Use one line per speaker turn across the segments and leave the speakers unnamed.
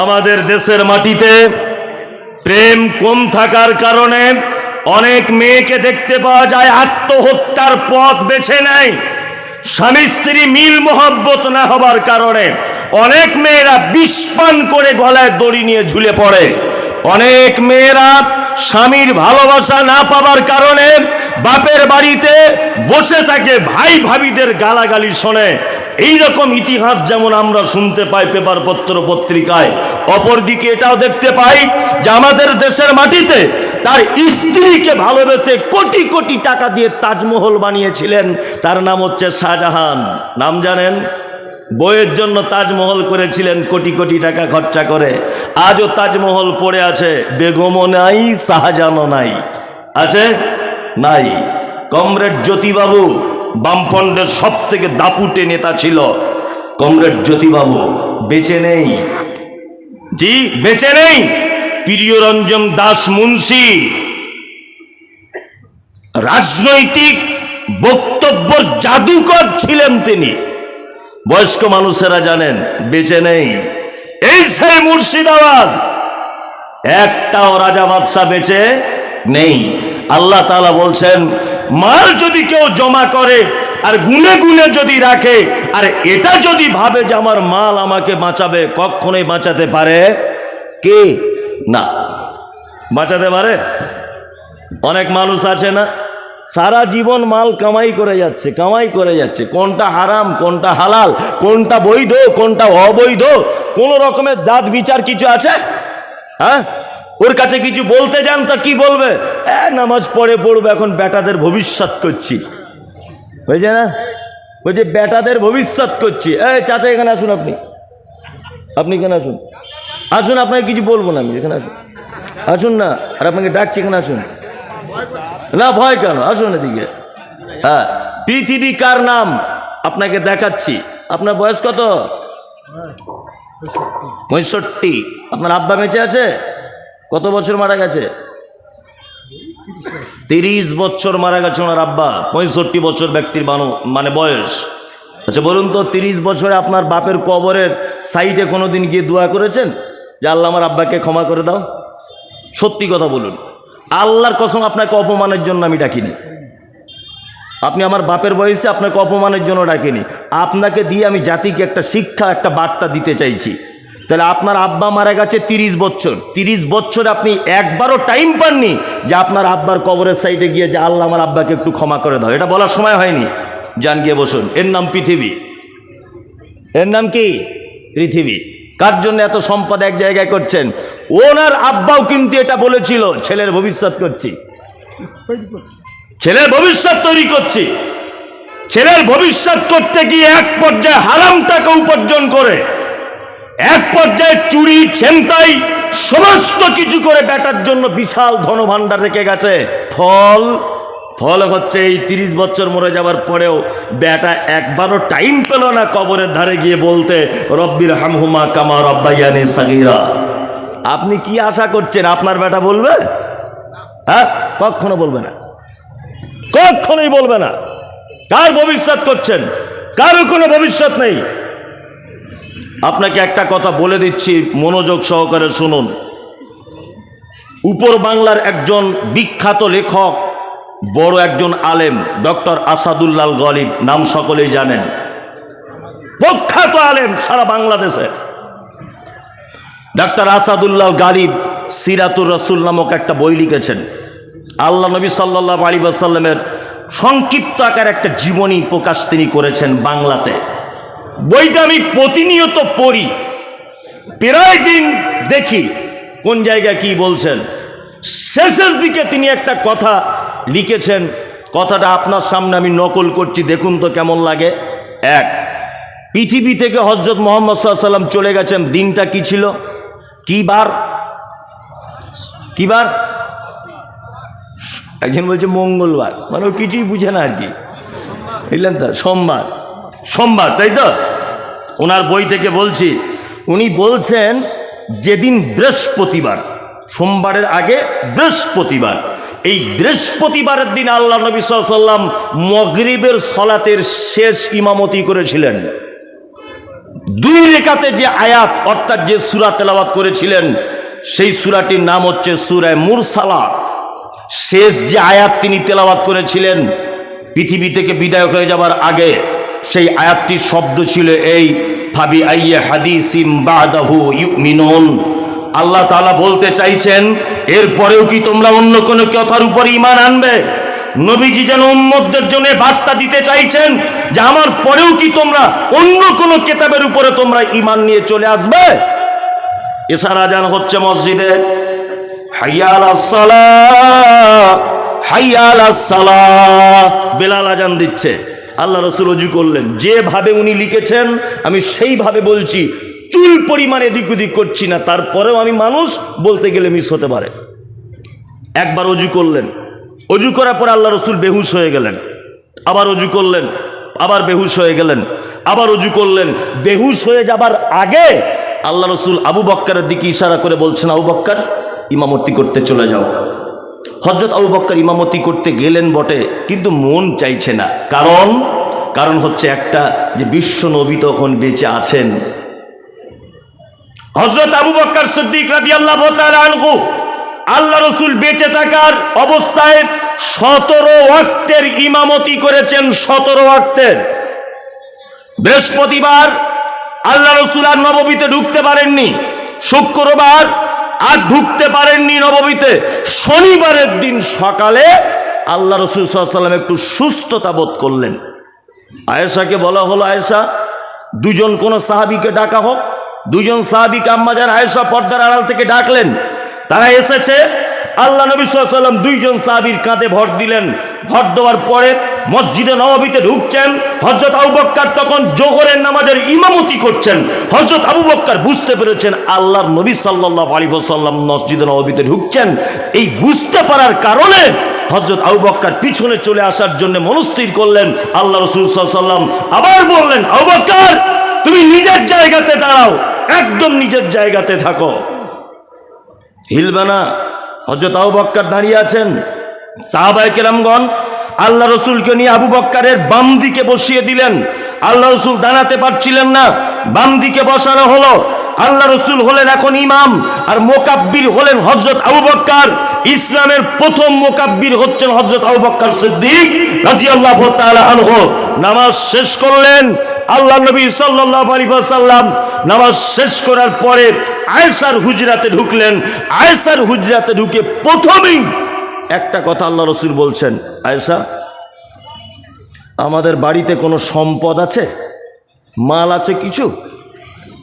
আমাদের দেশের মাটিতে প্রেম কম থাকার কারণে অনেক মেয়েকে দেখতে পাওয়া যায় আত্মহত্যার পথ বেছে নেয়। স্বামী স্ত্রী মিল মোহব্বত না হবার কারণে অনেক মেয়েরা বিষ পান করে গলায় দড়ি নিয়ে ঝুলে পড়ে। অনেক মেয়েরা স্বামীর ভালোবাসা না পাবার কারণে বাপের বাড়িতে বসে থাকে, ভাই ভাবিদের গালাগালি শোনে। এই রকম ইতিহাস যেমন আমরা শুনতে পাই পেপার পত্র পত্রিকায়, অপরদিকে এটাও দেখতে পাই যে আমাদের দেশের মাটিতে তার স্ত্রীকে ভালোবেসে কোটি কোটি টাকা দিয়ে তাজমহল বানিয়েছিলেন। তার নাম হচ্ছে শাহজাহান। নাম জানেন? বইয়ের জন্য তাজমহল করেছিলেন কোটি কোটি টাকা খরচা করে। আজও তাজমহল পড়ে আছে, বেগমও নাই, শাহজাহানও নাই। আছে? নাই। কমরেড জ্যোতিবাবু বামফ্রন্টের সব থেকে দাপুটে নেতা ছিল। কমরেড জ্যোতিবাবু বেঁচে নেই। জি, বেঁচে নেই। প্রিয়রঞ্জন দাস মুন্সি রাজনৈতিক বক্তব্যের জাদুকর ছিলেন তিনি। বয়স্ক মানুষেরা জানেন, বেঁচে নেই। এই সেই মুর্শিদাবাদ, একটাও রাজা বাদশা বেঁচে নেই। আল্লাহ তাআলা বলছেন, মাল যদি কেউ জমা করে আর গুনে গুনে যদি রাখে আর এটা যদি ভাবে যে আমার মাল আমাকে বাঁচাবে, কখনোই বাঁচাতে পারে কে? না, বাঁচাতে পারে? অনেক মানুষ আছে না, সারা জীবন মাল কামাই করে যাচ্ছে, কামাই করে যাচ্ছে। কোনটা হারাম, কোনটা হালাল, কোনটা বৈধ, কোনটা অবৈধ, কোন রকমের জাত বিচার কিছু আছে? হ্যাঁ, ওর কাছে কিছু বলতে যান তা কি বলবে? নামাজ পড়বে, এখন বেটাদের ভবিষ্যৎ করছি। বুঝছে না? বলছে বেটাদের ভবিষ্যৎ করছি। চাচা এখানে আসুন, আপনি এখানে আসুন, আসুন, আপনাকে কিছু বলবো না আমি। এখানে আসুন, আসুন না, আর আপনাকে ডাকছি, এখানে আসুন। না, ভয় কেন? আসুন এদিকে। হ্যাঁ, পৃথিবী কার নাম আপনাকে দেখাচ্ছি। আপনার বয়স কত? 65। আপনার আব্বা বেঁচে আছে? কত বছর মারা গেছে? 30 বছর মারা গেছে ওনার আব্বা। 65 বছর ব্যক্তির মানে বয়স। আচ্ছা বলুন তো, 30 বছরে আপনার বাপের কবরের সাইডে কোনোদিন গিয়ে দোয়া করেছেন যে আল্লাহ আমার আব্বাকে ক্ষমা করে দাও? সত্যি কথা বলুন, আল্লাহর কসম আপনাকে অপমানের জন্য আমি ডাকিনি। আপনি আমার বাপের বয়সে আপনাকে অপমানের জন্য ডাকিনি। আপনাকে দিয়ে আমি জাতিকে একটা শিক্ষা, একটা বার্তা দিতে চাইছি। তাহলে আপনার আব্বা মারা গেছে 30 বছর, 30 বছর আপনি একবারও টাইম পাননি যে আপনার আব্বার কবরের সাইডে গিয়ে যে আল্লাহ আমার আব্বাকে একটু ক্ষমা করে দাও, এটা বলার সময় হয়নি। যান গিয়ে বসুন। এর নাম পৃথিবী। এর নাম কি? পৃথিবী। কার জন্য এত সম্পদ এক জায়গায় করছেন? ওনার আব্বাও কিন্তু এটা বলেছিল, ছেলের ভবিষ্যৎ করছি, ছেলের ভবিষ্যৎ তৈরি করছি। ছেলের ভবিষ্যৎ করতে গিয়ে এক পর্যায়ে হারাম টাকা উপার্জন করে, এক পর্যায়ে চুরি ছিনতাই সমস্ত কিছু করে বেটার জন্য বিশাল ধনভাণ্ডার রেখে গেছে। ফল হচ্ছে এই 30 বছর মরে যাবার পরেও বেটা একবারও টাইম পেল না কবরের ধারে গিয়ে বলতে রব্বির হামহুমা কামা রব্বায়ানি সাগীরা। আপনি কি আশা করছেন আপনার বেটা বলবে? হ্যাঁ, কখনো বলবে না, কখনোই বলবে না। কার ভবিষ্যৎ করছেন? কারো কোনো ভবিষ্যৎ নেই। আপনাকে একটা কথা বলে দিচ্ছি, মনোযোগ সহকারে শুনুন। উপর বাংলার একজন বিখ্যাত লেখক, বড় একজন আলেম, ডক্টর আসাদুল্লাহ গলিব, নাম সকলেই জানেন। প্রখ্যাত আলেম সারা বাংলাদেশে। ডক্টর আসাদুল্লাহ গালিব সিরাতুর রাসূল নামক একটা বই লিখেছেন। আল্লাহ নবী সাল্লাল্লাহু আলাইহি ওয়াসাল্লামের সংক্ষিপ্ত আকার একটা জীবনী প্রকাশ তিনি করেছেন বাংলাতে। বইটা আমি প্রতিনিয়ত পড়ি, প্রায় দিন দেখি কোন জায়গায় কি বলছেন। শেষের দিকে তিনি একটা কথা লিখেছেন, কথাটা আপনার সামনে আমি নকল করছি, দেখুন তো কেমন লাগে। এক, পৃথিবী থেকে হযরত মুহাম্মদ সাল্লাল্লাহু আলাইহি ওয়াসাল্লাম চলে গেছেন, দিনটা কি ছিল? কি বার? কি বার? একজন বলছে মঙ্গলবার, মানে ও কিছুই বুঝে না আর কি, বুঝলেন তো? সোমবার, সোমবার, তাই তো? ওনার বই থেকে বলছি, উনি বলছেন যেদিন বৃহস্পতিবার, সোমবারের আগে বৃহস্পতিবার, এই বৃহস্পতিবারের দিন আল্লাহ নবী সাল্লাল্লাহু আলাইহি ওয়াসাল্লাম মাগরিবের সালাতের শেষ ইমামতি করেছিলেন। 2 রাকাতে যে আয়াত অর্থাৎ যে সূরা তেলাওয়াত করেছিলেন সেই সূরাটির নাম হচ্ছে সূরা মুরসালাত। শেষ যে আয়াত তিনি তেলাওয়াত করেছিলেন পৃথিবী থেকে বিদায় হয়ে যাবার আগে, সেই আয়াতটির শব্দ ছিল এই, ফাবি আইয়্যা হাদিসিম বাদাহু ইউমিনুন। আল্লাহ তাআলা বলতে চাইছেন এরপরেও কি তোমরা অন্য কোনো কথার উপর ঈমান আনবে? নবীজি যেন উম্মতদের জন্য বার্তা দিতে চাইছেন যে আমার পরেও কি তোমরা অন্য কোনো কিতাবের উপরে তোমরা ঈমান নিয়ে চলে আসবে। এশার আজান হচ্ছে মসজিদে, হাইয়া আলাস সালাহ হাইয়া আলাস সালাহ, বেলাল আজান দিচ্ছে। আল্লাহ রাসূল ওযু করলেন, যেভাবে উনি লিখেছেন আমি সেইভাবে বলছি, চুল পরিমাণ এদিক ওদিক করছি না, তারপরেও আমি মানুষ, বলতে গেলে মিস হতে পারে। একবার ওযু করলেন, ওযু করার পর আল্লাহ রাসূল বেহুশ হয়ে গেলেন, আবার ওযু করলেন, আবার বেহুশ হয়ে গেলেন, আবার ওযু করলেন। বেহুশ হয়ে যাবার আগে আল্লাহ রাসূল আবু বকরের দিকে ইশারা করে বলছেন, আবু বকর ইমামতি করতে চলে যাও। হযরত আবু বকর ইমামতি করতে গেলেন বটে, কিন্তু মন চাইছে না। কারণ হচ্ছে একটা, যে বিশ্ব নবী তখন বেঁচে আছেন। হযরত আবু বকর সিদ্দিক রাদিয়াল্লাহু তাআলা আনহু আল্লাহ রাসূল বেঁচে থাকার অবস্থায় 17 ওয়াক্তের ইমামতি করেছেন। 17 ওয়াক্তের। বৃহস্পতিবার আল্লাহ রাসূল আর নববীতে ঢুকতে পারেননি, শুক্রবার আর ঢুকতে পারেননি নববীতে। শনিবারের দিন সকালে আল্লাহ রাসূল সাল্লাল্লাহু আলাইহি ওয়াসাল্লাম একটু সুস্থতা বোধ করলেন। আয়েশাকে বলা হলো, আয়েশা, 2 জন কোন সাহাবীকে ডাকা হোক। 2 জন সাহাবীকে আম্মাজান আয়েশা পর্দার আড়াল থেকে ডাকলেন। তারা এসেছে। আল্লাহ নবী সাল্লাল্লাহু আলাইহি ওয়াসাল্লাম 2 জন সাহাবীর কাঁধে ভর দিলেন। ভর দেওয়ার পরে মসজিদে নববীতে ঢুকছেন। হযরত আবু বকর তখন যোহরের নামাজের ইমামতি করছেন। হযরত আবু বকর বুঝতে পেরেছেন আল্লাহর নবী সাল্লাল্লাহু আলাইহি ওয়াসাল্লাম মসজিদে নববীতে ঢুকছেন। এই বুঝতে পারার কারণে হযরত আবু বকর পিছনে চলে আসার জন্য মনস্থির করলেন। আল্লাহ রাসূল সাল্লাল্লাহু আলাইহি ওয়াসাল্লাম আবার বললেন, আবু বকর তুমি নিজের জায়গাতে দাঁড়াও, একদম নিজের জায়গাতে থাকো, হিলবে না। হযরত আবু বকর দাঁড়িয়ে আছেন। সাহাবায়ে কেরামগণ আল্লাহ রাসূলকে নিয়ে আবু বকরের বাম দিকে বসিয়ে দিলেন। আল্লাহ রাসূল দাঁড়াতে পারছিলেন না, বাম দিকে বসানো হলো। আল্লাহ রাসূল হলেন এখন ইমাম, আর মুকাব্বির হলেন হযরত আবু বকর। ইসলামের প্রথম মুকাব্বির হচ্ছেন হযরত আবু বকর সিদ্দিক রাদিয়াল্লাহু তাআলা আনহু। নামাজ শেষ করলেন আল্লাহ নবী সাল্লাল্লাহু আলাইহি ওয়াসাল্লাম। নামাজ শেষ করার পরে আয়েশার হুজরাতে ঢুকলেন। আয়েশার হুজরাতে ঢুকে প্রথমেই একটা কথা আল্লাহ রাসূল বলছেন, আয়েশা, আমাদের বাড়িতে কোনো সম্পদ আছে, মাল আছে কিছু?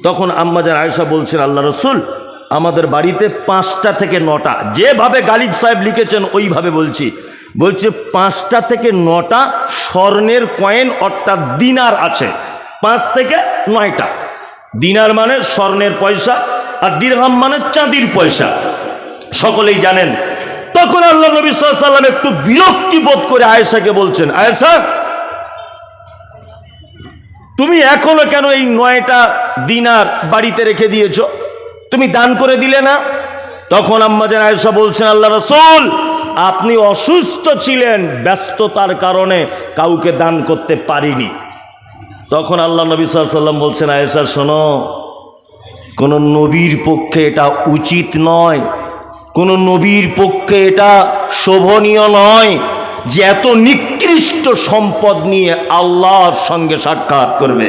তখন আম্মাজান আয়েশা বলছেন, আল্লাহ রাসূল, আমাদের বাড়িতে 5টা থেকে 9টা, যেভাবে গালিব সাহেব লিখেছেন ওইভাবে বলছি, বলছে 5টা থেকে 9টা স্বর্ণের কয়েন অর্থাৎ দিনার আছে। 5 থেকে 9টা। দিনার মানে স্বর্ণের পয়সা, আর দিরহাম মানে চাঁদির পয়সা, সকলেই জানেন। তখন আল্লাহ নবী সাল্লাল্লাহু আলাইহি ওয়াসাল্লাম একটু বিরক্তি বোধ করে আয়েশাকে বলছেন, আয়েশা, তুমি এখনো কেন এই 9টা দিনার বাড়িতে রেখে দিয়েছো? তুমি দান করে দিলে না? তখন আম্মাজান আয়েশা বলছেন, আল্লাহ রাসূল, আপনি অসুস্থ ছিলেন, ব্যস্ততার কারণে কাউকে দান করতে পারিনি। তখন আল্লাহ নবী সাল্লাল্লাহু আলাইহি ওয়াসাল্লাম বলছেন, আয়েশা শোনো, কোন নবীর পক্ষে এটা উচিত নয়, কোন নবীর পক্ষে এটা শোভনীয় নয় যে এত নিকৃষ্ট সম্পদ নিয়ে আল্লাহর সঙ্গে সাক্ষাৎ করবে।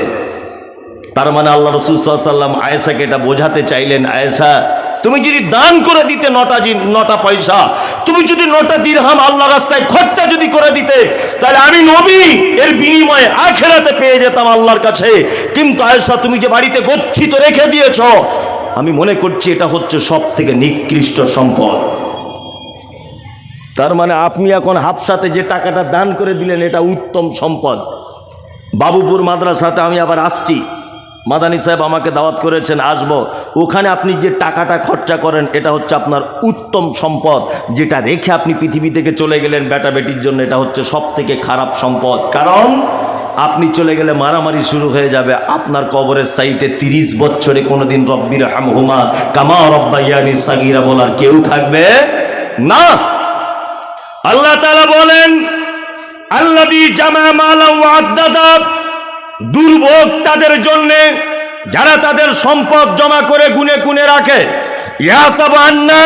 তার মানে আল্লাহ রাসূল সাল্লাল্লাহু আলাইহি ওয়াসাল্লাম আয়েশাকে এটা বোঝাতে চাইলেন, আয়েশা, তুমি যদি দান করে দিতে 9টা পয়সা, তুমি যদি 9টা দিরহাম আল্লাহর রাস্তায় খরচা যদি করে দিতে, তাহলে আমি নবী এর বিনিময়ে আখিরাতে পেয়ে যেতাম আল্লাহর কাছে। কিন্তু আয়েশা, তুমি যে বাড়িতে গচ্ছিত রেখে দিয়েছ, আমি মনে করছি এটা হচ্ছে সব থেকে নিকৃষ্ট সম্পদ। তার মানে আপনি এখন হাফসাতে যে টাকাটা দান করে দিলেন এটা উত্তম সম্পদ। বাবুপুর মাদ্রাসাতে আমি আবার আসছি, মাদানী সাহেব আমাকে দাওয়াত করেছেন, আসব। ওখানে আপনি যে টাকাটা খরচা করেন এটা হচ্ছে আপনার উত্তম সম্পদ, যেটা রেখে আপনি পৃথিবী থেকে চলে গেলেন বেটা বেটির জন্য, এটা হচ্ছে সব থেকে খারাপ সম্পদ। কারণ আপনি চলে গেলে মারামারি শুরু হয়ে যাবে। আপনার কবরের সাইটে 30 বছরে কোনোদিন রব্বির হামহুমা কামা রব্বায়ানি সাগীরা বলার কেউ থাকবে না। আল্লাহ তাআলা বলেন, আল্লাযী জামা মালা ওয়া আদ্দাদা, দুর্ভোগ তাদের জন্য যারা তাদের সম্পদ জমা করে গুনে গুনে রাখে, ইয়াসাবু আন্না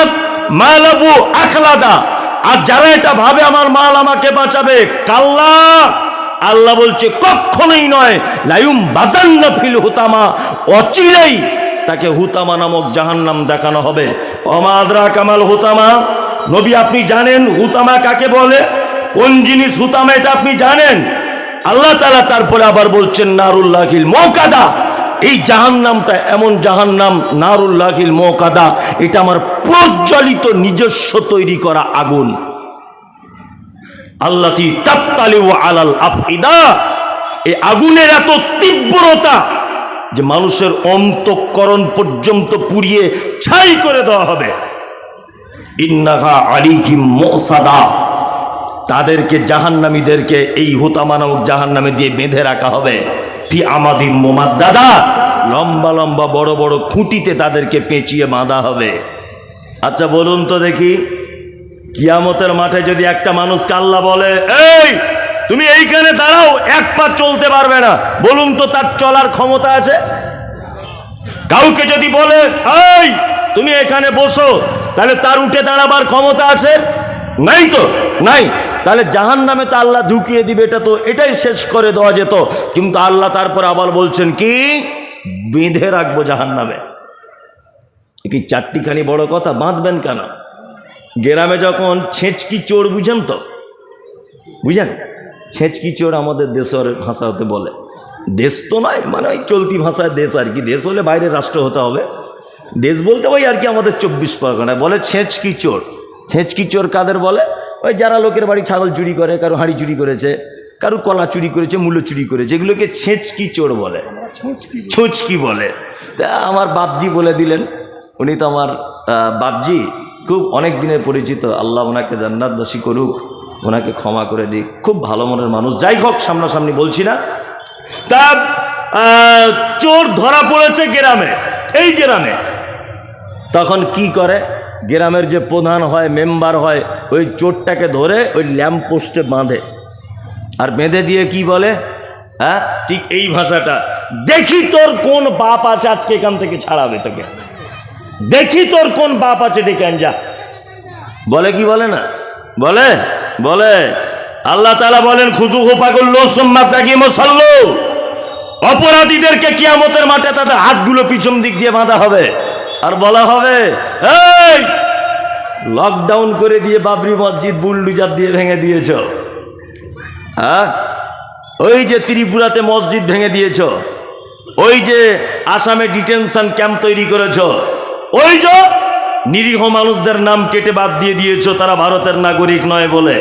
মালাবু আখলাদা, আর যারা এটা ভাবে আমার মাল আমাকে বাঁচাবে, কাল্লা, আল্লাহ বলছে কখনোই নয়, লায়ুম বাজান্না ফিল হুতামা, অচিরেই তাকে হুতামা নামক জাহান্নাম দেখানো হবে। ওমা আদরা কামাল হুতামা, নবী আপনি জানেন হুতামা কাকে বলে? কোন জিনিস হুতামা এটা আপনি জানেন? আল্লাহ তাআলা তারপরে আবার বলছেন নারুল্লাহিল মুকাদা, এই জাহান্নামটা এমন জাহান্নাম, নারুল্লাহিল মুকাদা, এটা আমার প্রজ্বলিত নিজস্ব তৈরি করা আগুন। আল্লাতি তাত্তালিউ আলাল আফইদা, এই আগুনের এত তীব্রতা যে মানুষের অন্তঃকরণ পর্যন্ত পুড়িয়ে ছাই করে দেওয়া হবে। ইন্নাহা আলাইহিম মুসাদা, তাদেরকে জাহান্নামীদেরকে এই হুতামা নামক জাহান্নামে দিয়ে বেঁধে রাখা হবে। ফি আমাদিম মুমাদ্দাদা, লম্বা লম্বা বড় বড় খুঁটিতে তাদেরকে পেঁচিয়ে বাঁধা হবে। আচ্ছা বলুন তো দেখি, কিয়ামতের মাঠে যদি একটা মানুষকে আল্লাহ বলে, এই তুমি এইখানে দাঁড়াও, এক পা চলতে পারবে না, বলুন তো তার চলার ক্ষমতা আছে? কাউকে যদি বলে, এই তুমি এখানে বসো, তাহলে তার উঠে দাঁড়াবার ক্ষমতা আছে? নাই তো, নাই। তাহলে জাহান্নামে তো আল্লাহ ঢুকিয়ে দিবে, এটা তো এটাই শেষ করে দেওয়া যেত। কিন্তু আল্লাহ তারপর আবার বলছেন কি, বেঁধে রাখবো জাহান্নামে। কি চারটিখানি বড় কথা, বাঁধবেন কেন? গ্রামে যখন ছেঁচকি চোর, বুঝেন তো, বুঝেন? ছেঁচকি চোর আমাদের দেশের ভাষাতে বলে, দেশ তো নয়, মানে ওই চলতি ভাষায় দেশ আর কি, দেশ হলে বাইরের রাষ্ট্র হতে হবে, দেশ বলতে ওই আর কি আমাদের 24 পরগনায় বলে ছেঁচকি চোর। ছেঁচকি চোর কাদের বলে? ওই যারা লোকের বাড়ি ছাগল চুরি করে, কারো হাঁড়ি চুরি করেছে, কারো কলা চুরি করেছে, মূল্য চুরি করেছে, এগুলোকে ছেঁচকি চোর বলে, ছুঁচকি বলে। তা আমার বাপজি বলে দিলেন, উনি তো আমার বাপজি, খুব অনেক দিনের পরিচিত, আল্লাহ ওনাকে জান্নাতবাসী করুক, ওনাকে ক্ষমা করে দিক, খুব ভালো মনের মানুষ। যাই হোক, সামনাসামনি বলছি না। তা চোর ধরা পড়েছে গ্রামে, এই গ্রামে, তখন কি করে? গ্রামের যে প্রধান হয়, মেম্বার হয়, ওই চোরটাকে ধরে ওই ল্যাম্প পোস্টে বাঁধে, আর বেঁধে দিয়ে কি বলে? হ্যাঁ, ঠিক এই ভাষাটা, দেখি তোর কোন বাপ আছে আজকে এখান থেকে ছাড়াবে তোকে, দেখি তোর কোন বাপ আছে, ডেকে আন যা। বলে কি বলে না? বলে, বলে। আল্লাহ তাআলা বলেন, খুযুহু ফাগুল্লু সুম্মা তাকিমু সাল্লু, অপরাধীদেরকে কিয়ামতের মাঠে তাদের হাতগুলো পিছন দিক দিয়ে বাঁধা হবে, আর বলা হবে, এই লকডাউন করে দিয়ে বাবরি মসজিদ বুলডুজার দিয়ে ভেঙে দিয়েছ, হ্যাঁ, ওই যে ত্রিপুরাতে মসজিদ ভেঙে দিয়েছ, ওই যে আসামে ডিটেনশন ক্যাম্প তৈরি করেছ, ওই যে নিরীহ মানুষদের নাম কেটে বাদ দিয়ে দিয়েছ তারা ভারতের নাগরিক নয় বলে,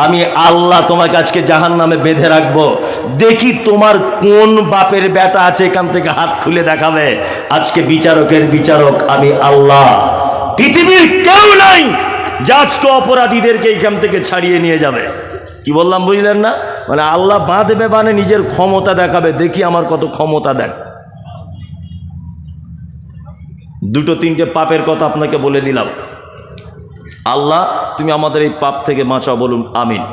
আমি আল্লাহ তোমাকে আজকে জাহান্নামে বেঁধে রাখবো। দেখি তোমার কোন বাপের বেটা আছে এখান থেকে হাত খুলে দেখাবে। আজকে বিচারকের বিচারক আমি আল্লাহ, পৃথিবীর কেউ নাই যা আজকে অপরাধীদেরকে এখান থেকে ছাড়িয়ে নিয়ে যাবে। কি বললাম বুঝলেন না? মানে আল্লাহ বাঁধবে, মানে নিজের ক্ষমতা দেখাবে, দেখি আমার কত ক্ষমতা দেখ। দুটো তিনটে পাপের কথা আপনাকে বলে দিলাম। আল্লাহ তুমি আমাদের এই পাপ থেকে বাঁচাও, বলুন আমিন,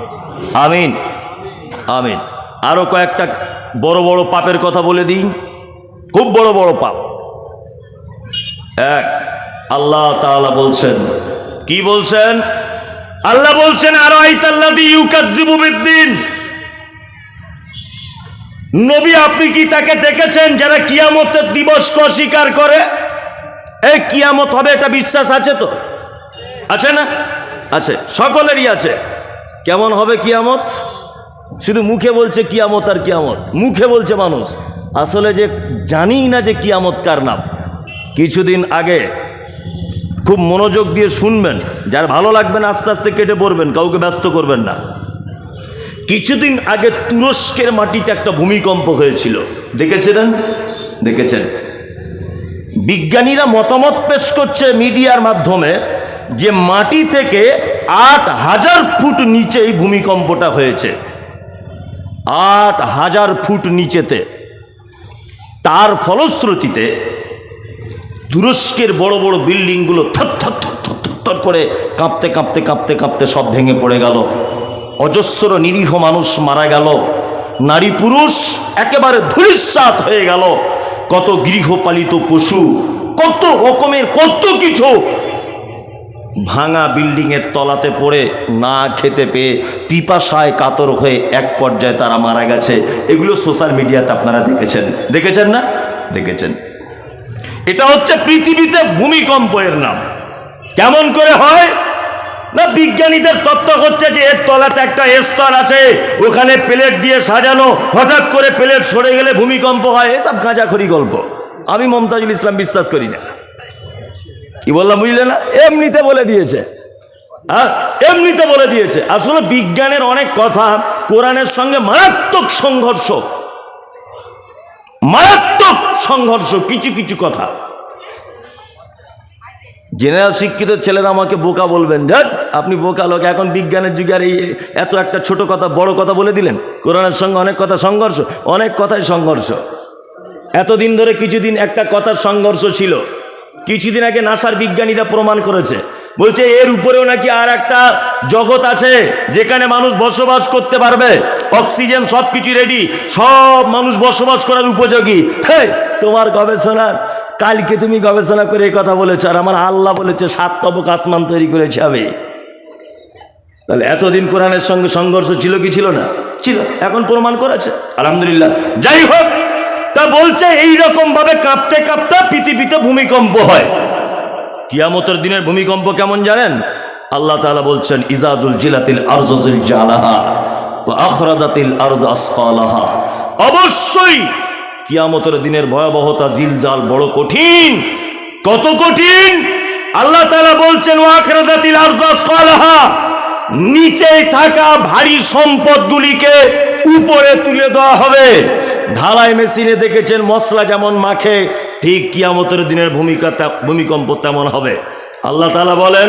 আমিন, আমিন। আরো কয়েকটা বড় বড় পাপের কথা বলে দিই, খুব বড় বড় পাপ। এক, আল্লাহ তাআলা বলছেন, কি বলছেন? আল্লাহ বলছেন, আরাইতাল্লাযী ইউকাজ্জিবু বিদ্দীন, নবী আপনি কি তাকে দেখেছেন যারা কিয়ামতের দিবসকে অস্বীকার করে? এই কিয়ামত হবে এটা বিশ্বাস আছে তো? আছে না? আছে, সকলেরই আছে। কেমন হবে কিয়ামত? শুধু মুখে বলছে কিয়ামত আর কিয়ামত, মুখে বলছে মানুষ, আসলে যে জানি না যে কিয়ামত কার নাম। কিছুদিন আগে, খুব মনোযোগ দিয়ে শুনবেন, যার ভালো লাগবে না আস্তে আস্তে কেটে পড়বেন, কাউকে ব্যস্ত করবেন না। কিছুদিন আগে তুরস্কের মাটিতে একটা ভূমিকম্প হয়েছিল, দেখেছিলেন? দেখেছেন? বিজ্ঞানীরা মতামত পেশ করছে মিডিয়ার মাধ্যমে যে মাটি থেকে ৮,০০০ ফুট নিচে এই ভূমিকম্পটা হয়েছে, ৮,০০০ ফুট নিচেতে। তার ফলশ্রুতিতে তুরস্কের বড় বড় বিল্ডিংগুলো থর থর থর থর থর করে কাঁপতে কাঁপতে কাঁপতে কাঁপতে সব ভেঙে পড়ে গেল, অজস্র নিরীহ মানুষ মারা গেল, নারী পুরুষ একেবারে ধূলিসাৎ হয়ে গেল। কত গৃহপালিত পশু, কত রকমের কত কিছু ভাঙা বিল্ডিংয়ের তলাতে পড়ে না খেতে পেয়ে পিপাসায় কাতর হয়ে এক পর্যায়ে তারা মারা গেছে। এগুলো সোশ্যাল মিডিয়াতে আপনারা দেখেছেন না? দেখেছেন। এটা হচ্ছে পৃথিবীতে ভূমিকম্প এর নাম। কেমন করে হয় না, বিজ্ঞানীদের তত্ত্ব হচ্ছে যে এর তলাতে একটা স্তর আছে, ওখানে প্লেট দিয়ে সাজানো, হঠাৎ করে প্লেট সরে গেলে ভূমিকম্প হয়। এসব গাঁজাখড়ি গল্প, আমি মমতাজুল ইসলাম বিশ্বাস করি না। কি বললাম বুঝলে না? এমনিতে বলে দিয়েছে, হ্যাঁ এমনিতে বলে দিয়েছে। আসলে বিজ্ঞানের অনেক কথা কোরআনের সঙ্গে মারাত্মক সংঘর্ষ কিছু কিছু কথা। জেনারেল শিক্ষিত ছেলেরা আমাকে বোকা বলবেন, আপনি বোকা লোক, এখন বিজ্ঞানের যুগে আর এই এত একটা ছোট কথা বড় কথা বলে দিলেন। কোরআনের সঙ্গে অনেক কথা সংঘর্ষ, অনেক কথাই সংঘর্ষ। এতদিন ধরে কিছুদিন একটা কথার সংঘর্ষ ছিল, কিছুদিন আগে নাসার বিজ্ঞানীরা প্রমাণ করেছে, বলছে এর উপরেও নাকি আর একটা জগৎ আছে যেখানে মানুষ বসবাস করতে পারবে, অক্সিজেন সব কিছু রেডি, সব মানুষ বসবাস করার উপযোগী। হ্যাঁ, তোমার গবেষণার কালকে তুমি গবেষণা করে এই কথা বলেছ, আর আমার আল্লাহ বলেছে 7 তবক আসমান তৈরি করেছে হবে। তাহলে এতদিন কোরআনের সঙ্গে সংঘর্ষ ছিল কি ছিল না? ছিল, এখন প্রমাণ করেছে, আলহামদুলিল্লাহ। যাই হোক, তা বলছে এইরকম ভাবে কাঁপতে কাঁপতে পৃথিবীতে ভূমিকম্প হয়। কিয়ামতের দিনের ভূমিকম্প কেমন জানেন? আল্লাহ তাআলা বলছেন, ইজাজুল জিলাতিল আরজু জিলজালাহা ওয়া আখরাজাতিল আরদু আসকালাহা। অবশ্যই কিয়ামতের দিনের ভয়াবহতা, জিলজাল বড় কঠিন। কত কঠিন? আল্লাহ তাআলা বলছেন, ওয়া আখরাজাতিল আরদু আসকালাহা, নিচে থাকা ভারী সম্পদগুলিকে উপরে তুলে দেওয়া হবে। ঢালাই মেশিনে দেখেছেন মশলা যেমন মাখে, ঠিক কিয়ামতের দিনের ভূমিকম্প তেমন হবে। আল্লাহ তাআলা বলেন,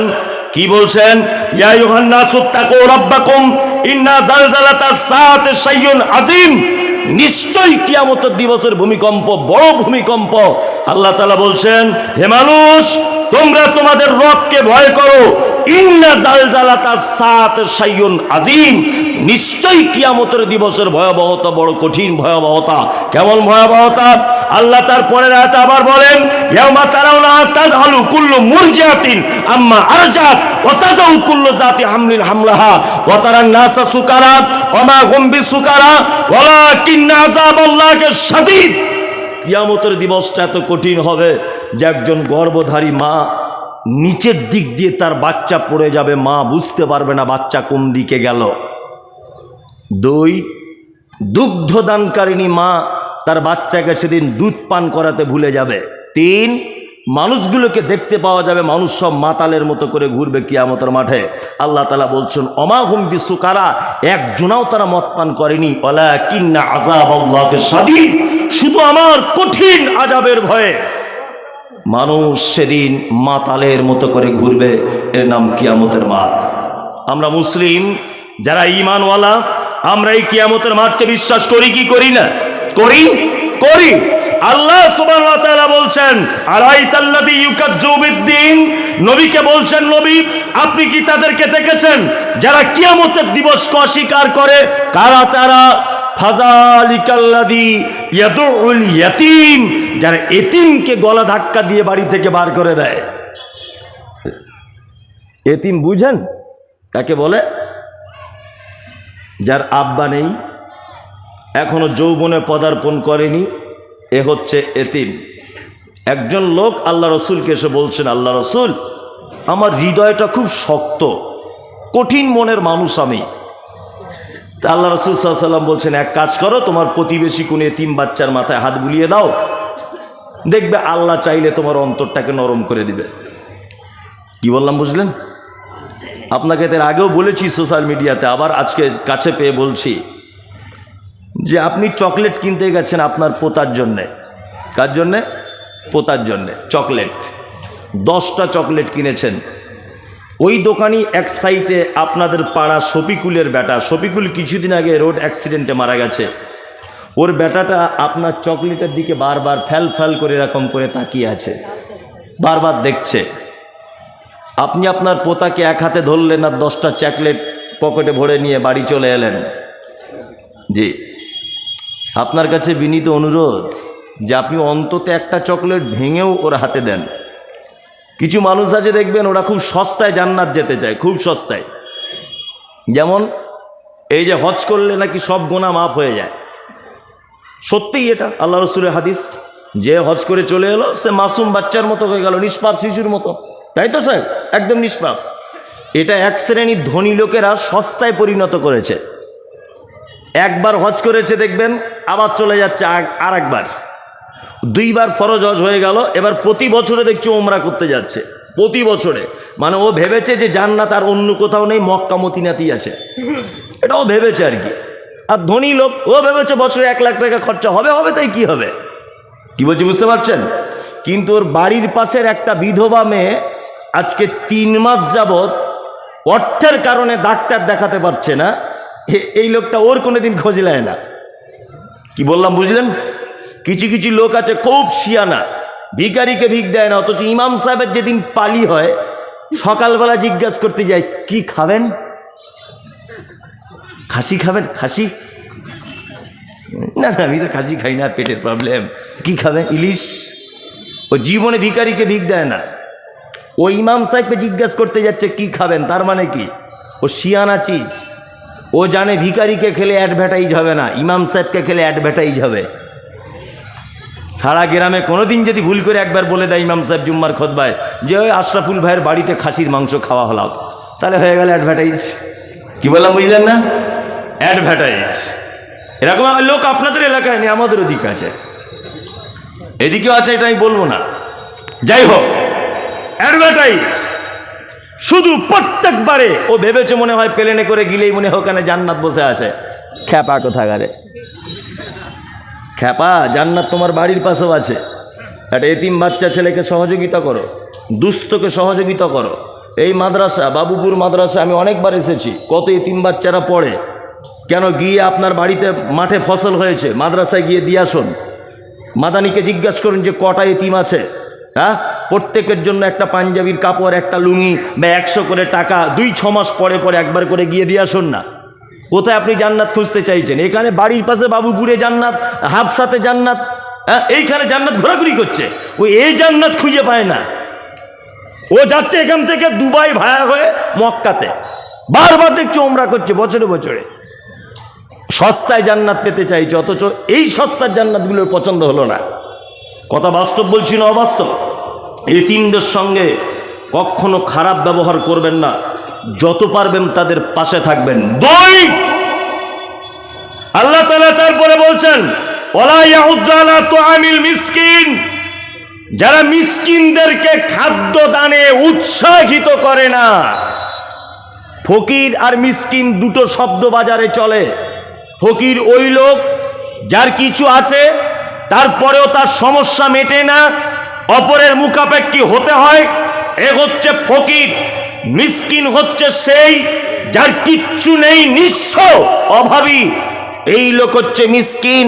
কি বলছেন? ইয়া আইয়ুহান নাসু তাকু রাব্বাকুম ইন্না জালজালাতাস সাআতি শাইউন আযীম। নিশ্চয়ই কিয়ামতের দিবসের ভূমিকম্প বড় ভূমিকম্প। আল্লাহ তাআলা বলছেন, হে মানুষ, তোমরা তোমাদের রবকে ভয় করো। ইন্না জালজালাতাস সাআতি শাইউন আযীম, নিশ্চয়ই কিয়ামতের দিবসের ভয়াবহতা বড় কঠিন ভয়াবহতা। কেমন ভয়াবহতা? আল্লাহ তার পরের আয়াতে আবার বলেন, ইয়াউমা তারাউনা তাযহালু কুল্লু মুরজিআতিন আম্মা আরজাত ওয়া তাযাউ কুল্লু যাতি হামলিন হামলাহা ওয়া তারান নাসা সুকারা ওয়া মা হুম বিসুকারা ওয়ালাকিন্না আযাবাল্লাহি শাদীদ। কিয়ামতের দিবসটা এত কঠিন হবে যে একজন গর্ভধারী মা নিচের দিক দিয়ে তার বাচ্চা পড়ে যাবে, মা বুঝতে পারবে না বাচ্চা কোন দিকে গেল। 2, দুগ্ধদানকারিণী মা তার বাচ্চাকে সেদিন দুধ পান করাতে ভুলে যাবে। 3, মানুষগুলোকে দেখতে পাওয়া যাবে, মানুষ সব মাতালের মতো করে ঘুরবে কিয়ামতের মাঠে। আল্লাহ তাআলা বলছেন, অমা হুম বিসুকারা, একজনাও তারা মদ পান করেনি। ওয়ালাকিন্না আযাবাল্লাহি শাদীদ, শুধু আমার কঠিন আযাবের ভয়ে মানুষ সেদিন মাতালের মতো করে ঘুরবে। এর নাম কিয়ামতের মাঠ। আমরা মুসলিম যারা ঈমানওয়ালা, আমরা এই কিয়ামতের মাঠকে বিশ্বাস করি কি করি না? করি। আল্লাহ সুবহানাহু ওয়া তাআলা বলছেন, আরাইতাল্লাযী ইউকাজ্জিবু বিদ্দীন, নবীকে বলছেন, নবী আপনি কি তাদেরকে দেখেছেন যারা কিয়ামতের দিবসকে অস্বীকার করে? কারা তারা? ফাযালিকাল্লাযী ইয়াদুল ইয়াতীম, যারা এতিমকে গলা ধাক্কা দিয়ে বাড়ি থেকে বার করে দেয়। এতিম বুঝেন কাকে বলে? যার আব্বা নেই, এখনো যৌবনে পদার্পণ করেনি, এ হচ্ছে এতিম। একজন লোক আল্লাহ রসুলকে এসে বলছেন, আল্লাহ রসুল, আমার হৃদয়টা খুব শক্ত, কঠিন মনের মানুষ আমি। তা আল্লাহ রসুল সাল্লাল্লাহু আলাইহি ওয়াসাল্লাম বলছেন, এক কাজ করো, তোমার প্রতিবেশী কোন এতিম বাচ্চার মাথায় হাত বুলিয়ে দাও, দেখবে আল্লাহ চাইলে তোমার অন্তরটাকে নরম করে দিবে। কি বললাম বুঝলেন? আপনাকে এর আগেও বলেছি সোশ্যাল মিডিয়াতে, আবার আজকে কাছে পেয়ে বলছি যে আপনি চকলেট কিনতে গেছেন আপনার পোতার জন্যে। কার জন্যে? পোতার জন্যে। চকলেট 10টা চকলেট কিনেছেন। ওই দোকানি এক সাইডে আপনাদের পাড়া শফিকুলের বেটা, শফিকুল কিছুদিন আগে রোড অ্যাক্সিডেন্টে মারা গেছে, ওর বেটাটা আপনার চকলেটের দিকে বারবার ফ্যাল করে এরকম করে তাকিয়ে আছে, বারবার দেখছে। আপনি আপনার পোতাকে এক হাতে ধরলেন আর 10টা চকলেট পকেটে ভরে নিয়ে বাড়ি চলে এলেন। জি, আপনার কাছে বিনীত অনুরোধ, যে আপনি অন্তত একটা চকলেট ভেঙেও ওর হাতে দেন। কিছু মানুষ আছে দেখবেন ওরা খুব সস্তায় জান্নাত যেতে চায়, খুব সস্তায়। যেমন এই যে হজ করলে নাকি সব গুনাহ মাফ হয়ে যায়। সত্যিই এটা আল্লাহ রসুলের হাদিস। যে হজ করে চলে এলো সে মাসুম বাচ্চার মতো হয়ে গেল, নিষ্পাপ শিশুর মতো, তাই তো স্যার? একদম নিষ্পাপ। এটা এক শ্রেণীর ধনী লোকেরা সস্তায় পরিণত করেছে। একবার হজ করেছে দেখবেন আবার চলে যাচ্ছে আর একবার, দুইবার ফরজ হজ হয়ে গেল, এবার প্রতি বছরে দেখছি ওমরা করতে যাচ্ছে, প্রতি বছরে। মানে ও ভেবেছে যে জান্নাত আর অন্য কোথাও নেই, মক্কা মদিনাতেই আছে, এটা ও ভেবেছে আর কি। আর ধনী লোক ও ভেবেছে বছরে 1 লাখ টাকা খরচা হবে, তাই কি হবে, কি বলছি বুঝতে পারছেন? কিন্তু ওর বাড়ির পাশের একটা বিধবা মেয়ে আজকে 3 মাস যাবৎ অর্থের কারণে ডাক্তার দেখাতে পারছে না। এই লোকটা ওর কোনোদিন খোঁজ নেয় না। কি বললাম বুঝলেন? কিছু কিছু লোক আছে খুব শিয়ানা, ভিখারিকে ভিক দেয় না, অথচ ইমাম সাহেবের যেদিন পালি হয় সকালবেলা জিজ্ঞাসা করতে যায় কি খাবেন, খাসি খাবেন? খাসি না না, আমি তো খাসি খাই না, পেটের প্রবলেম। কি খাবেন? ইলিশ। ও জীবনে ভিখারিকে ভিক দেয় না, ও ইমাম সাহেবকে জিজ্ঞাসা করতে যাচ্ছে কি খাবেন, তার মানে কি ও শিয়ানা চিজ। ও জানে ভিখারিকে খেলে অ্যাডভার্টাইজ হবে না, ইমাম সাহেবকে খেলে অ্যাডভার্টাইজ হবে। সারা গ্রামে কোনোদিন যদি ভুল করে একবার বলে দেয় ইমাম সাহেব জুম্মার খুতবায় যে ওই আশরাফুল ভাইয়ের বাড়িতে খাসির মাংস খাওয়া হলো, তাহলে হয়ে গেল অ্যাডভার্টাইজ। কি বললাম বুঝলেন না? অ্যাডভার্টাইজ। এরকম লোক আপনাদের এলাকায় নেই, আমাদের ওদিকে আছে, এদিকেও আছে, এটা আমি বলবো না। যাই হোক, অ্যাডভার্টাইজ শুধু প্রত্যেকবারে। ও ভেবেছে মনে হয় প্লেনে করে গিলেই মনে হয় ওখানে জান্নাত বসে আছে। খ্যাপা কোথাকারে খ্যাপা, জান্নাত তোমার বাড়ির পাশেও আছে। একটা এতিম বাচ্চা ছেলেকে সহযোগিতা করো, দুস্থকে সহযোগিতা করো। এই মাদ্রাসা বাবুপুর মাদ্রাসা আমি অনেকবার এসেছি, কত এতিম বাচ্চারা পড়ে। কেন গিয়ে আপনার বাড়িতে মাঠে ফসল হয়েছে, মাদ্রাসায় গিয়ে দিয়ে আসুন। মাদানিকে জিজ্ঞাসা করুন যে কটা এতিম আছে, হ্যাঁ, প্রত্যেকের জন্য একটা পাঞ্জাবির কাপড়, একটা লুঙ্গি বা 100 করে টাকা 2-6 মাস পরে পরে একবার করে গিয়ে দিয়ে আসুন না। কোথায় আপনি জান্নাত খুঁজতে চাইছেন? এখানে বাড়ির পাশে বাবুপুরে জান্নাত, হাফসাতে জান্নাত, হ্যাঁ, এইখানে জান্নাত ঘোরাঘুরি করছে। ও এই জান্নাত খুঁজে পায় না। ও যাচ্ছে এখান থেকে দুবাই ভাড়া হয়ে মক্কাতে, বারবার দেখছে ওমরা করছে বছরে বছরে। সস্তায় জান্নাত পেতে চাইছে, অথচ এই সস্তার জান্নাতগুলোর পছন্দ হলো না। কথা বাস্তব বলছি না অবাস্তব? এতিমদের সঙ্গে কখনো খারাপ ব্যবহার করবেন না, যত পারবেন তাদের পাশে থাকবেন। 2 আল্লাহ তাআলা তারপরে বলছেন ওয়ালা ইয়াহুজ্জু আলা তুআমিল মিসকিন, যারা মিসকিনদেরকে খাদ্য দানে উৎসাহিত করে না। ফকির আর মিসকিন দুটো শব্দ বাজারে চলে। ফকির ওই লোক যার কিছু আছে তারপরেও তার সমস্যা মেটে না, অপরের মুখাপেক্ষী হতে হয়, এ হচ্ছে ফকির। মিসকিন হচ্ছে সেই যার কিচ্ছু নেই, নিঃস্ব, অভাবী, এই লোক হচ্ছে মিসকিন।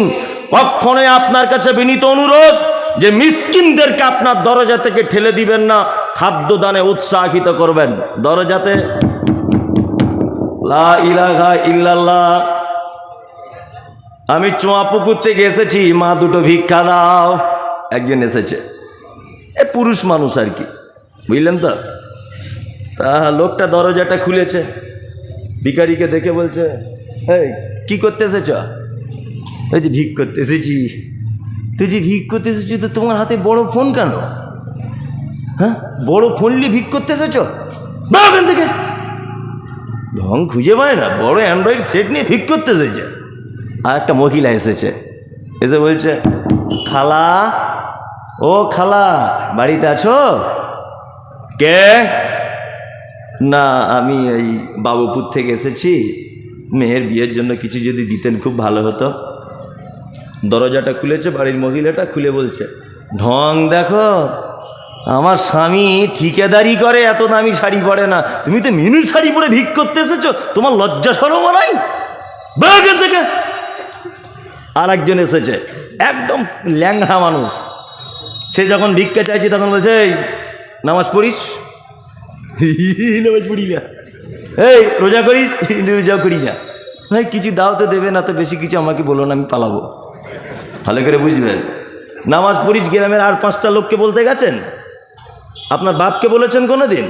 কখনোই আপনার কাছে বিনীত অনুরোধ যে মিসকিনদেরকে আপনার দরজা থেকে ঠেলে দিবেন না, খাদ্য দানে উৎসাহিত করবেন। দরজাতে লা ইলাহা ইল্লাল্লাহ। আমি চোয়াপুকুর থেকে এসেছি, মা দুটো ভিক্ষা দাও। একজন এসেছে, এ পুরুষ মানুষ আর কি, বুঝলেন তো। তা লোকটা দরজাটা খুলেছে, ভিখারিকে দেখে বলছে এই কি করতে এসেছ? এই যে ভিক করতে এসেছি। তুই যে ভিক করতে এসেছি তো তোমার হাতে বড় ফোন কেন? হ্যাঁ, বড় ফোন নিয়ে ভিক করতে এসেছ? ওখান থেকে ঢং খুঁজে পায় না, বড় অ্যান্ড্রয়েড সেট নিয়ে ভিক করতে এসেছে। আর একটা মহিলা এসেছে, এসে বলছে খালা, ও খালা বাড়িতে আছো? কে? না আমি এই বাবুপুর থেকে এসেছি, মেয়ের বিয়ের জন্য কিছু যদি দিতেন খুব ভালো হতো। দরজাটা খুলেছে, বাড়ির মহিলাটা খুলে বলছে ঢং দেখো, আমার স্বামী ঠিকাদারি করে, এত দামি শাড়ি পরে না, তুমি তো মিনু শাড়ি পরে ভিক করতে এসেছো, তোমার লজ্জা শরম নাই? এখান থেকে আর একজন এসেছে, একদম ল্যাংড়া মানুষ। সে যখন ভিক্ষা চাইছে তখন বলছে এই নামাজ পড়িস? নামাজ পড়ি না। এই রোজা করিস? রোজা করি না। ভাই কিছু দাও তো দেবে না, তো বেশি কিছু আমাকে বলো না, আমি পালাবো। ভালো করে বুঝবেন, নামাজ পড়িস গ্রামের আর 5টা লোককে বলতে গেছেন? আপনার বাপকে বলেছেন কোনোদিন?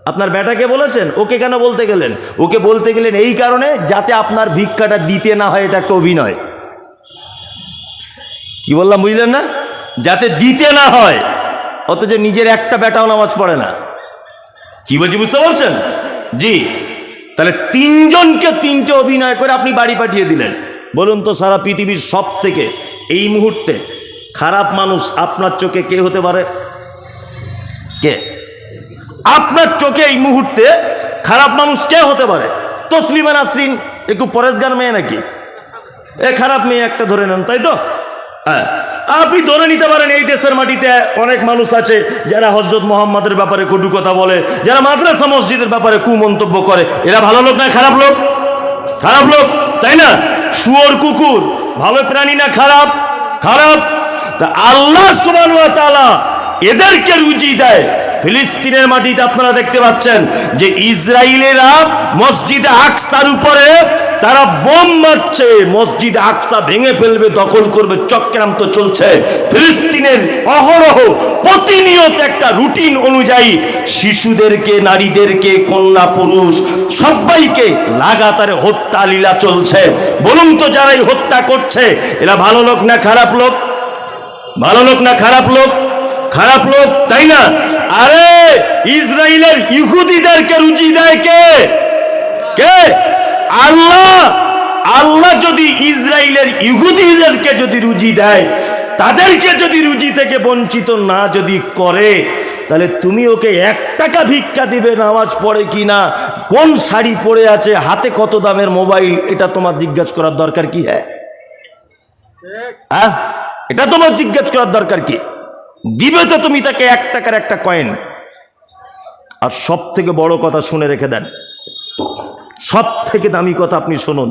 আপনার বেটাকে বলেছেন? ওকে কেন বলতে গেলেন? ওকে বলতে গেলেন এই কারণে যাতে আপনার ভিক্ষাটা দিতে না হয়, এটা একটা অভিনয়। কি বললাম বুঝলেন না? যাতে দিতে না হয়, অথচ নিজের একটা বেটাও নামাজ পড়ে না। কি বলছি বুঝতে পারছেন? জি। তাহলে 3 জনকে 3টে অভিনয় করে আপনি বাড়ি পাঠিয়ে দিলেন। বলুন তো, সারা পৃথিবীর সব থেকে এই মুহূর্তে খারাপ মানুষ আপনার চোখে কে হতে পারে? কে আপনার চোখে এই মুহূর্তে খারাপ মানুষ কে হতে পারে? তসলিমা নাসরিন একটু পরেশগার মেয়ে নাকি? এ খারাপ মেয়ে একটা ধরে নেন, তাই তো? হ্যাঁ, আপনি ধরে নিতে পারেন এই দেশের মাটিতে অনেক মানুষ আছে যারা হযরত মুহাম্মাদের ব্যাপারে কটু কথা বলে, যারা মাদ্রাসা মসজিদের ব্যাপারে কুমন্তব্য করে। এরা ভালো লোক না খারাপ লোক? খারাপ লোক, তাই না? শুয়োর কুকুর ভালো প্রাণী না খারাপ? খারাপ। তা আল্লাহ সুবহানাহু ওয়া তাআলা এদেরকে রুজি দেয়। ফিলিস্তিনের মাটিতে আপনারা দেখতে পাচ্ছেন যে ইসরায়েলেরা মসজিদে আকসার উপরে তারা বোম মারছে, মসজিদ আকসা ভেঙে ফেলবে, দখল করবে, চক্রান্ত চলছে। ফিলিস্তিনের অহরহ প্রতিনিয়ত একটা রুটিন অনুযায়ী শিশুদেরকে, নারীদেরকে, কন্যা পুরুষ সবাইকে লাগাতার হত্যা লীলা চলছে। বলুন তো, যারা এই হত্যা করছে এরা ভালো লোক না খারাপ লোক? ভালো লোক না খারাপ লোক? খারাপ লোক, তাই না? আরে ইসরায়েলের ইহুদিদেরকে রুজি দেয় কে? কে? আল্লাহ। আল্লাহ যদি ইসরায়েলের ইহুদিদেরকে যদি রুজি দেয়, তাদেরকে যদি রুজি থেকে বঞ্চিত না যদি করে, তাহলে তুমি ওকে 1 টাকা ভিক্ষা দিবে নামাজ পড়ে কিনা, কোন শাড়ি পরে আছে, হাতে কত দামের মোবাইল, এটা তোমার জিজ্ঞাসা করার দরকার কি? হ্যাঁ, এটা তোমার জিজ্ঞাসা করার দরকার কি? দিবে তো তুমি তাকে 1 টাকার একটা কয়েন। আর সব থেকে বড় কথা শুনে রেখে দেন, সব থেকে দামি কথা আপনি শুনুন,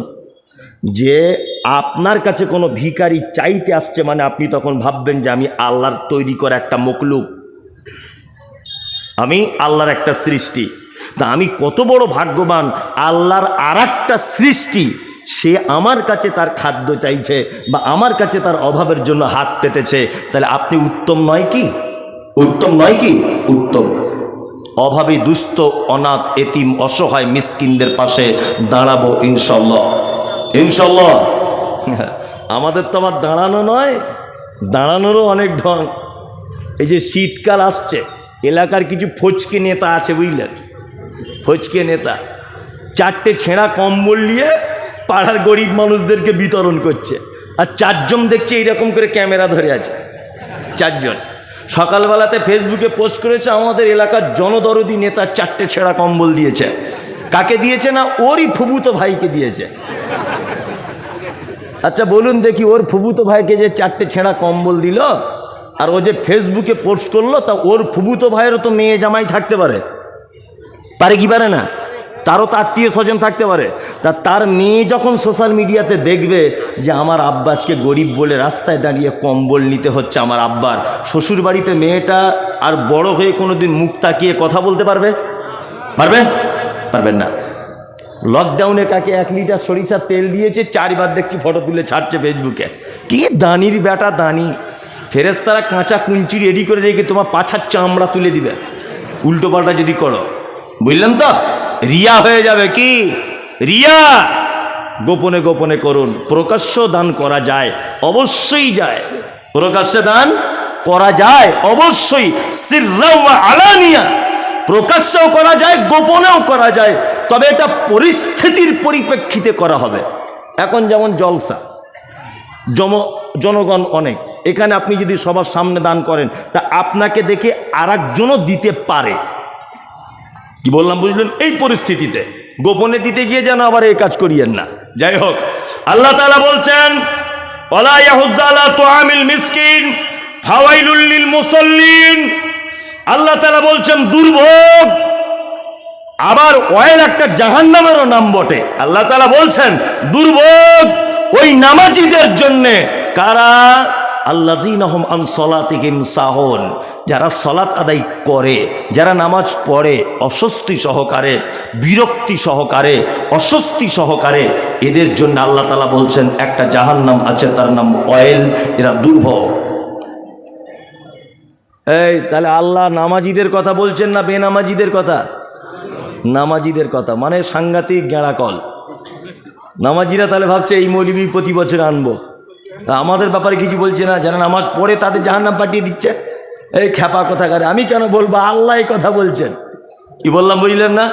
যে আপনার কাছে কোনো ভিখারি চাইতে আসছে মানে আপনি তখন ভাববেন যে আমি আল্লাহর তৈরি করা একটা মখলুক, আমি আল্লাহর একটা সৃষ্টি। তা আমি কত বড় ভাগ্যবান, আল্লাহর আর একটা সৃষ্টি, সে আমার কাছে তার খাদ্য চাইছে বা আমার কাছে তার অভাবের জন্য হাত পেতেছে। তাহলে আপনি উত্তম নয় কি? উত্তম নয় কি? উত্তম। অভাবী, দুস্থ, অনাথ, এতিম, অসহায়, মিসকিনদের পাশে দাঁড়াবো ইনশাল্লাহ। ইনশাল্লাহ। আমাদের তো আবার দাঁড়ানো নয়, দাঁড়ানোরও অনেক ঢং। এই যে শীতকাল আসছে, এলাকার কিছু ফচকে নেতা আছে বুঝলেন, ফচকে নেতা 4টে ছেঁড়া কম্বল নিয়ে পাড়ার গরিব মানুষদেরকে বিতরণ করছে। আর 4 জন দেখছে এইরকম করে ক্যামেরা ধরে আছে, 4 জন। সকালবেলাতে ফেসবুকে পোস্ট করেছে আমাদের এলাকার জনদরদি নেতা 4টে ছেঁড়া কম্বল দিয়েছে। কাকে দিয়েছে? না ওরই ফুফুতো ভাইকে দিয়েছে। আচ্ছা বলুন দেখি, ওর ফুফুতো ভাইকে যে 4টে ছেঁড়া কম্বল দিল আর ও যে ফেসবুকে পোস্ট করলো, তা ওর ফুফুতো ভাইয়েরও তো মেয়ে জামাই থাকতে পারে, পারে কি পারে না? তারও তো আত্মীয় স্বজন থাকতে পারে। তা তার মেয়ে যখন সোশ্যাল মিডিয়াতে দেখবে যে আমার আব্বাসকে গরিব বলে রাস্তায় দাঁড়িয়ে কম্বল নিতে হচ্ছে আমার আব্বার, শ্বশুর বাড়িতে মেয়েটা আর বড় হয়ে কোনোদিন মুখ তাকিয়ে কথা বলতে পারবে? পারবে? পারবেন না। লকডাউনে কাকে 1 লিটার সরিষার তেল দিয়েছে, 4 বার দেখছি ফটো তুলে ছাড়ছে ফেসবুকে। কি দানির বেটা দানি, ফেরেশতারা কাঁচা কুঞ্চি রেডি করে রেখে তোমার পাছার চামড়া তুলে দিবে উল্টো পাল্টা যদি করো, বুঝলেন তো? রিয়া হয়ে যাবে। কি রিয়া? গোপনে গোপনে করুন, প্রকাশ্য দান করা যায়, অবশ্যই যায়। প্রকাশ্যে দান করা যায় অবশ্যই, সিররা ওয়া আলানিয়া, প্রকাশ্যেও করা যায়, গোপনেও করা যায়, তবে এটা পরিস্থিতির পরিপ্রেক্ষিতে করা হবে। এখন যেমন জলসা, জনগণ অনেক, এখানে আপনি যদি সবার সামনে দান করেন তা আপনাকে দেখে আরেকজনও দিতে পারে। কি বললাম বুঝলেন? এই পরিস্থিতিতে গোপনে দিতে গিয়ে যেন আবার এই কাজ করিয়েন না। যাই হোক, আল্লাহ তাআলা বলছেন ওয়ালা ইয়াহুজ্জু আলা তুআমিল মিসকিন ফাওয়াইলুল লিল মুসাল্লিন। আল্লাহ তাআলা বলছেন দুর্ভোগ, আবার ওয়াইল একটা জাহান্নামেরও নাম বটে। আল্লাহ তাআলা বলছেন দুর্ভোগ ওই নামাজীদের জন্য। কারা? আল্লাযীনা হুম আন সলাতিহিম সাহুন, যারা সলাত আদায় করে, যারা নামাজ পড়ে অস্বস্তি সহকারে, বিরক্তি সহকারে, অস্বস্তি সহকারে, এদের জন্য আল্লাহ তাআলা বলছেন একটা জাহান্নাম আছে, তার নাম অয়েল। এরা দুর্ভোগ। এই তাহলে আল্লাহ নামাজিদের কথা বলছেন না বেনামাজিদের কথা? নামাজিদের কথা, মানে সাংঘাতিক গেঁড়াকল। নামাজিরা তাহলে ভাবছে এই মৌলবি প্রতি বছর আনবো, তা আমাদের ব্যাপারে কিছু বলছে না, যারা নামাজ পড়ে তাদের জাহান্নাম পাঠিয়ে দিচ্ছে। এই খ্যাপা কথা কারে, আমি কেন বলবো? আল্লাহ এই কথা বলছেন। কি বললাম বুঝলেন না?